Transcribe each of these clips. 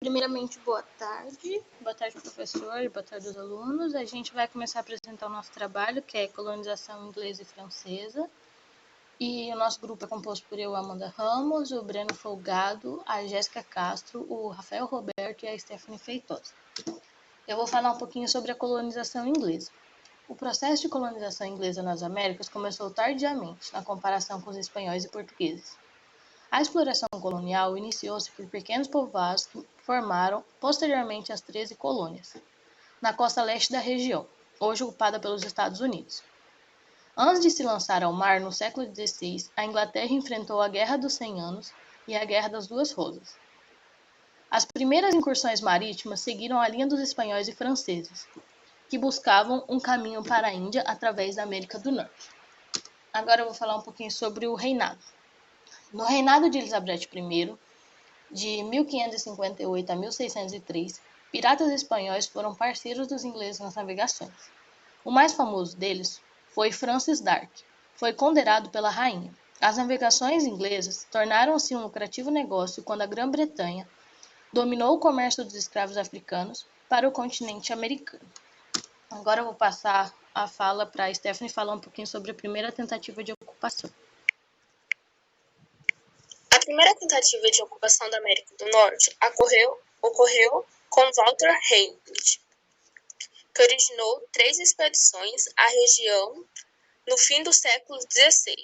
Primeiramente, boa tarde. Boa tarde, professor. Boa tarde, os alunos. A gente vai começar a apresentar o nosso trabalho, que é colonização inglesa e francesa. E o nosso grupo é composto por eu, Amanda Ramos, o Breno Folgado, a Jéssica Castro, o Rafael Roberto e a Stephanie Feitosa. Eu vou falar um pouquinho sobre a colonização inglesa. O processo de colonização inglesa nas Américas começou tardiamente, na comparação com os espanhóis e portugueses. A exploração colonial iniciou-se por pequenos povoados que formaram, posteriormente, as 13 colônias, na costa leste da região, hoje ocupada pelos Estados Unidos. Antes de se lançar ao mar no século XVI, a Inglaterra enfrentou a Guerra dos 100 Anos e a Guerra das Duas Rosas. As primeiras incursões marítimas seguiram a linha dos espanhóis e franceses, que buscavam um caminho para a Índia através da América do Norte. Agora eu vou falar um pouquinho sobre o reinado. No reinado de Elizabeth I, de 1558 a 1603, piratas espanhóis foram parceiros dos ingleses nas navegações. O mais famoso deles foi Francis Drake. Foi condenado pela rainha. As navegações inglesas tornaram-se um lucrativo negócio quando a Grã-Bretanha dominou o comércio dos escravos africanos para o continente americano. Agora eu vou passar a fala para a Stephanie falar um pouquinho sobre a primeira tentativa de ocupação. A primeira tentativa de ocupação da América do Norte ocorreu com Walter Heywood, que originou 3 expedições à região no fim do século XVI.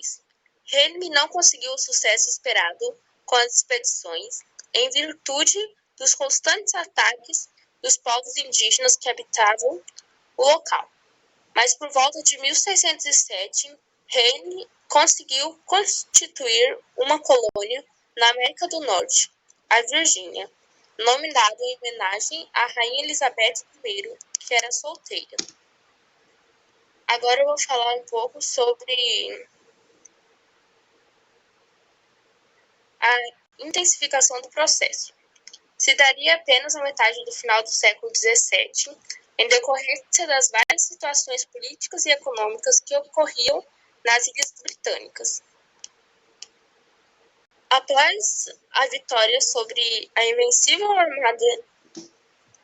Heywood não conseguiu o sucesso esperado com as expedições em virtude dos constantes ataques dos povos indígenas que habitavam o local. Mas por volta de 1607, Heywood conseguiu constituir uma colônia na América do Norte, a Virgínia, nome dado em homenagem à Rainha Elizabeth I, que era solteira. Agora eu vou falar um pouco sobre a intensificação do processo. Se daria apenas a metade do final do século XVII, em decorrência das várias situações políticas e econômicas que ocorriam nas Ilhas Britânicas. Após a vitória sobre a invencível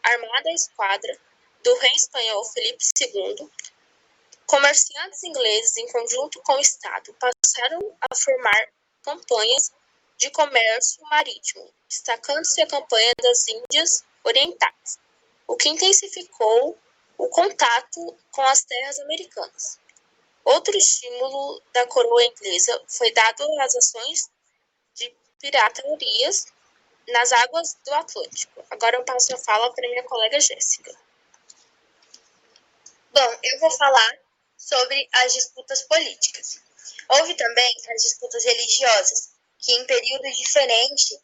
armada esquadra do rei espanhol Felipe II, comerciantes ingleses, em conjunto com o Estado, passaram a formar campanhas de comércio marítimo, destacando-se a campanha das Índias Orientais, o que intensificou o contato com as terras americanas. Outro estímulo da coroa inglesa foi dado às ações de piratarias nas águas do Atlântico. Agora eu passo a fala para minha colega Jéssica. Bom, eu vou falar sobre as disputas políticas. Houve também as disputas religiosas, que em períodos diferentes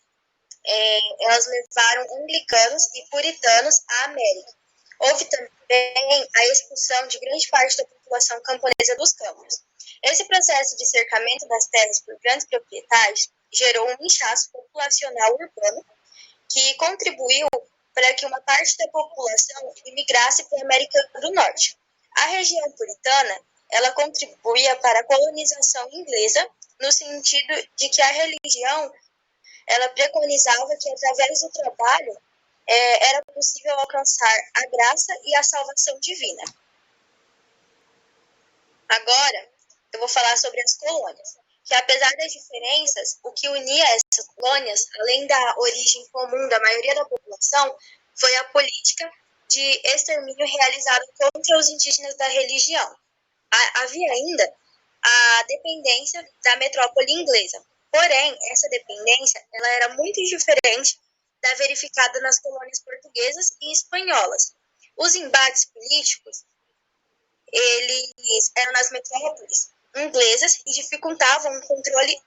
elas levaram anglicanos e puritanos à América. Houve também a expulsão de grande parte da população camponesa dos campos. Esse processo de cercamento das terras por grandes proprietários gerou um inchaço populacional urbano que contribuiu para que uma parte da população imigrasse para a América do Norte. A região puritana, ela contribuía para a colonização inglesa no sentido de que a religião ela preconizava que através do trabalho era possível alcançar a graça e a salvação divina. Agora, eu vou falar sobre as colônias, que apesar das diferenças, o que unia essas colônias, além da origem comum da maioria da população, foi a política de extermínio realizada contra os indígenas da religião. Havia ainda a dependência da metrópole inglesa, porém, essa dependência ela era muito diferente da verificada nas colônias portuguesas e espanholas. Os embates políticos eles eram nas metrópoles inglesas e dificultavam um controle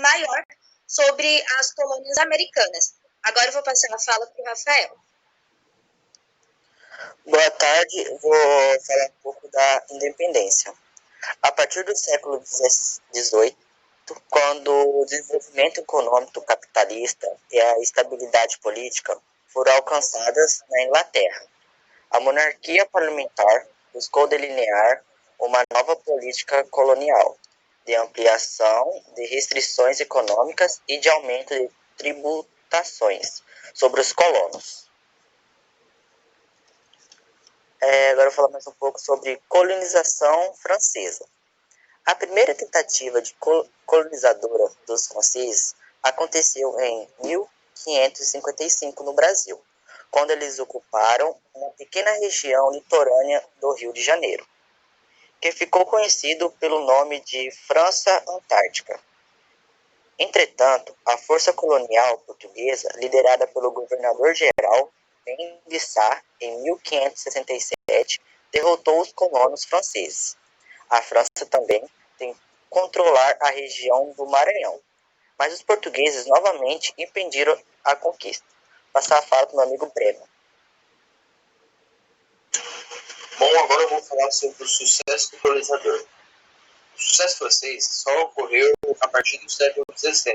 maior sobre as colônias americanas. Agora eu vou passar a fala para o Rafael. Boa tarde, eu vou falar um pouco da independência. A partir do século XVIII, quando o desenvolvimento econômico capitalista e a estabilidade política foram alcançadas na Inglaterra, a monarquia parlamentar buscou delinear uma nova política colonial, de ampliação de restrições econômicas e de aumento de tentações sobre os colonos. Agora eu vou falar mais um pouco sobre colonização francesa. A primeira tentativa de colonizadora dos franceses aconteceu em 1555 no Brasil, quando eles ocuparam uma pequena região litorânea do Rio de Janeiro, que ficou conhecido pelo nome de França Antártica. Entretanto, a força colonial portuguesa, liderada pelo governador-geral Ben de Sá, em 1567, derrotou os colonos franceses. A França também tem controlar a região do Maranhão, mas os portugueses novamente impediram a conquista. Passar a fala para o meu amigo Breno. Bom, agora eu vou falar sobre o sucesso do colonizador. O sucesso francês só ocorreu a partir do século XVII.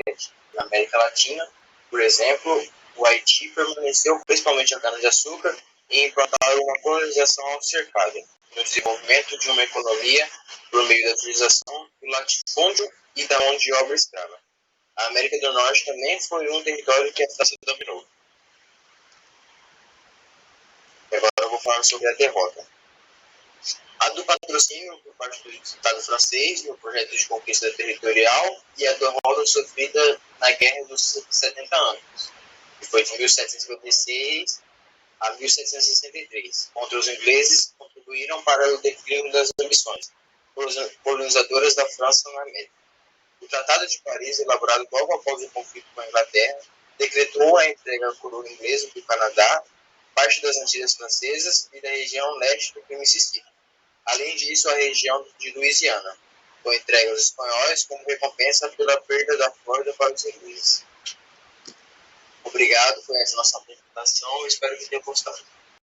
Na América Latina, por exemplo, o Haiti permaneceu principalmente a cana-de-açúcar e implantaram uma colonização austercada no desenvolvimento de uma economia por meio da utilização do latifúndio e da mão de obra escrava. A América do Norte também foi um território que a França dominou. E agora eu vou falar sobre a derrota. A do patrocínio por parte do Estado francês no projeto de conquista territorial e a derrota sofrida na Guerra dos 70 Anos, que foi de 1756 a 1763, contra os ingleses, contribuíram para o declínio das ambições colonizadoras da França na América. O Tratado de Paris, elaborado logo após o conflito com a Inglaterra, decretou a entrega à coroa inglesa do Canadá, parte das Antilhas Francesas e da região leste do Mississippi. Além disso, a região de Louisiana foi entregue aos espanhóis como recompensa pela perda da Flórida para os ingleses. Obrigado, foi essa nossa apresentação, espero que tenham gostado.